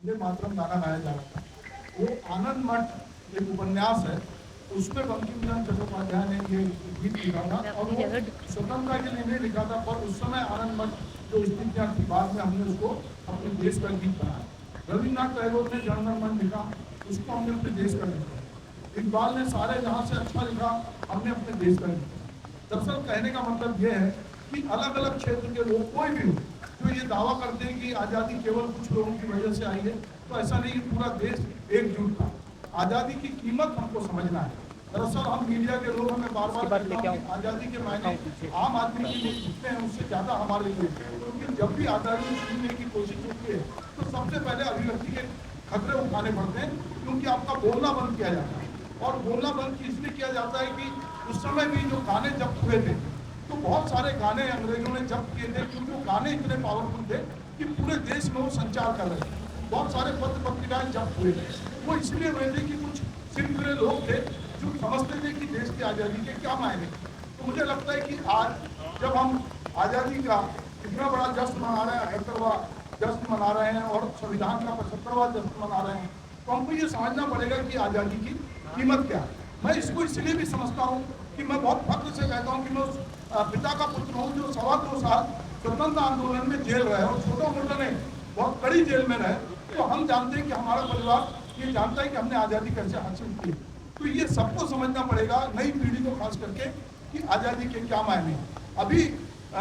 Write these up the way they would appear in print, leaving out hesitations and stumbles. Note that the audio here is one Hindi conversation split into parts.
वंदे मातरम गाना गाया जा रहा था। वो आनंद मठ एक उपन्यास है, उसमें बंकिम चंद्र चट्टोपाध्याय ने ये गीत लिखा था और वो स्वतंत्रता के लिए नहीं लिखा था, पर उस समय आनंद मठ जो स्थितियाँ थी, बाद में हमने उसको अपने देश का गीत बनाया। रविन्द्रनाथ टैगोर ने जनगण मन लिखा, उसको हमने अपने देश का लिखा। इकबाल ने सारे जहाँ से अच्छा लिखा, हमने अपने देश का लिखा। दरअसल कहने का मतलब ये है कि अलग अलग क्षेत्र के लोग कोई भी हो जो ये दावा करते हैं कि आज़ादी केवल कुछ लोगों की वजह से आई है, तो ऐसा नहीं, पूरा देश एकजुट था। आज़ादी की कीमत हमको समझना है। दरअसल हम मीडिया के लोग हमें बार बार आज़ादी के मायने आम आदमी के लिए पूछते हैं, उससे ज़्यादा हमारे लिए, क्योंकि जब भी आज़ादी छीनने की कोशिश होती है तो सबसे पहले अभिव्यक्ति के खतरे उठाने पड़ते हैं, क्योंकि आपका बोलना बंद किया जाता है। और बोलना बंद इसलिए किया जाता है कि उस समय भी जो गाने जब्त हुए थे, तो बहुत सारे गाने अंग्रेजों ने जब्त किए थे, क्योंकि वो गाने इतने पावरफुल थे कि पूरे देश में वो संचार कर रहे थे। बहुत सारे पत्र पत्रिकाएं जब्त हुए थे। वो इसलिए हुए थे कि कुछ सिर्फ लोग थे जो समझते थे कि देश की आज़ादी के क्या मायने। तो मुझे लगता है कि आज जब हम आज़ादी का इतना बड़ा जश्न मना रहे हैं, 78वां जश्न मना रहे हैं और संविधान का 75वां जश्न मना रहे हैं, तो हमको ये समझना पड़ेगा कि आज़ादी की कीमत क्या है। मैं इसको इसलिए भी समझता हूँ कि मैं बहुत फख्र से कहता हूँ कि मैं उस पिता का पुत्र हूँ जो 2.25 साल स्वतंत्रता आंदोलन में जेल रहे और छोटा मोटा नहीं, बहुत कड़ी जेल में रहे। तो हम जानते हैं कि हमारा परिवार ये जानता है कि हमने आज़ादी कैसे हासिल की। तो ये सबको समझना पड़ेगा, नई पीढ़ी को खास करके, कि आज़ादी के क्या मायने हैं।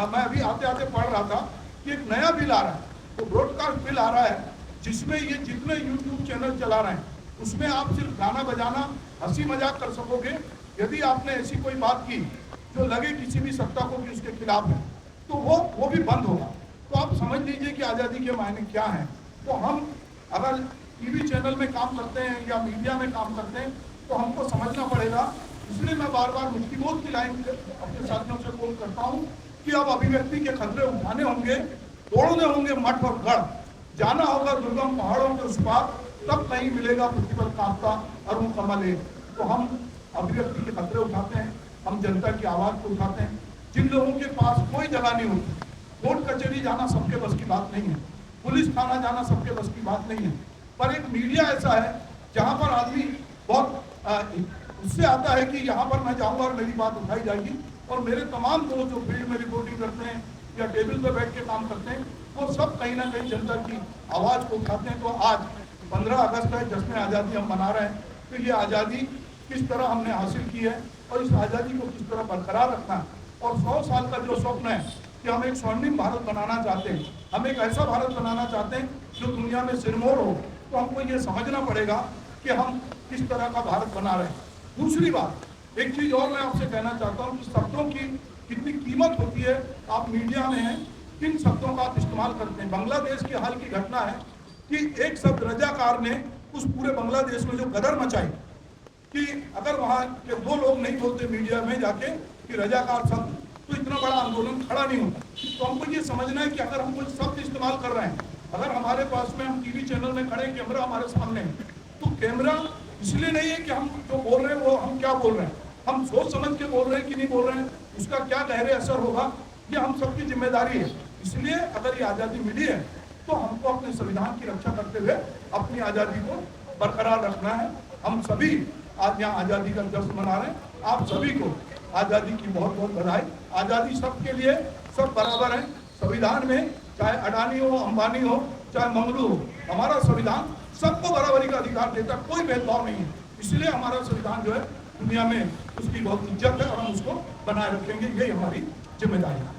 मैं अभी आते आते पढ़ रहा था कि एक नया बिल आ रहा है, तो ब्रॉडकास्ट बिल आ रहा है, जिसमें ये जितने यूट्यूब चैनल चला रहे हैं उसमें आप सिर्फ गाना बजाना, हंसी मजाक कर सकोगे। यदि आपने ऐसी कोई बात की जो लगे किसी भी सत्ता को कि उसके खिलाफ है, तो वो भी बंद होगा। तो आप समझ लीजिए कि आज़ादी के मायने क्या हैं। तो हम अगर टीवी चैनल में काम करते हैं या मीडिया में काम करते हैं तो हमको समझना पड़ेगा। इसलिए मैं बार बार मुफ्तीबोध की लाइन अपने साथियों से बोल करता हूँ कि अब अभिव्यक्ति के खतरे उठाने होंगे, तोड़ने होंगे मठ और गढ़, जाना होगा दुर्गम पहाड़ों के उस पार, तब कहीं मिलेगा प्रतिबल कांपता अरुण कमल। तो हम अभिव्यक्ति के खतरे उठाते हैं, हम जनता की आवाज़ को उठाते हैं। जिन लोगों के पास कोई जगह नहीं होती, कोर्ट कचहरी जाना सबके बस की बात नहीं है, पुलिस थाना जाना सबके बस की बात नहीं है, पर एक मीडिया ऐसा है जहाँ पर आदमी बहुत उससे आता है कि यहाँ पर मैं जाऊँगा और मेरी बात उठाई जाएगी। और मेरे तमाम दोस्त जो फील्ड में रिपोर्टिंग करते हैं या टेबल पर बैठ के काम करते हैं, वो सब कहीं ना कहीं जनता की आवाज़ को उठाते हैं। तो आज 15 अगस्त है, जश्न आज़ादी हम मना रहे हैं। तो ये आज़ादी किस तरह हमने हासिल की है और इस आज़ादी को किस तरह बरकरार रखना है, और 100 साल का जो स्वप्न है कि हम एक स्वर्णिम भारत बनाना चाहते हैं, हम एक ऐसा भारत बनाना चाहते हैं जो दुनिया में सिरमौर हो, तो हमको ये समझना पड़ेगा कि हम किस तरह का भारत बना रहे हैं। दूसरी बात, एक चीज़ और मैं आपसे कहना चाहता हूँ कि शब्दों की कितनी कीमत होती है। आप मीडिया में हैं, किन शब्दों का आप इस्तेमाल करते हैं। बांग्लादेश की हाल की घटना है कि एक शब्द रजाकार ने उस पूरे बांग्लादेश में जो गदर मचाई, कि अगर वहाँ के 2 लोग नहीं बोलते मीडिया में जाके कि रजाकार शब्द, तो इतना बड़ा आंदोलन खड़ा नहीं होता। तो हमको ये समझना है कि अगर हम कोई शब्द इस्तेमाल कर रहे हैं, अगर हमारे पास में हम टीवी चैनल में खड़े, कैमरा हमारे सामने है, तो कैमरा इसलिए नहीं है कि हम जो बोल रहे हैं वो हम क्या बोल रहे हैं, हम सोच समझ के बोल रहे हैं कि नहीं बोल रहे हैं, उसका क्या गहरे असर होगा, ये हम सबकी जिम्मेदारी है। इसलिए अगर ये आज़ादी मिली है तो हमको अपने संविधान की रक्षा करते हुए अपनी आज़ादी को बरकरार रखना है। हम सभी आज यहाँ आज़ादी का जश्न मना रहे हैं। आप सभी को आज़ादी की बहुत बहुत बधाई। आज़ादी सबके लिए, सब बराबर है संविधान में, चाहे अडानी हो, अंबानी हो, चाहे मंगलू हो, हमारा संविधान सबको बराबरी का अधिकार देता है, कोई भेदभाव नहीं है। इसलिए हमारा संविधान जो है दुनिया में उसकी बहुत इज्जत है और हम उसको बनाए रखेंगे, यही हमारी जिम्मेदारी है।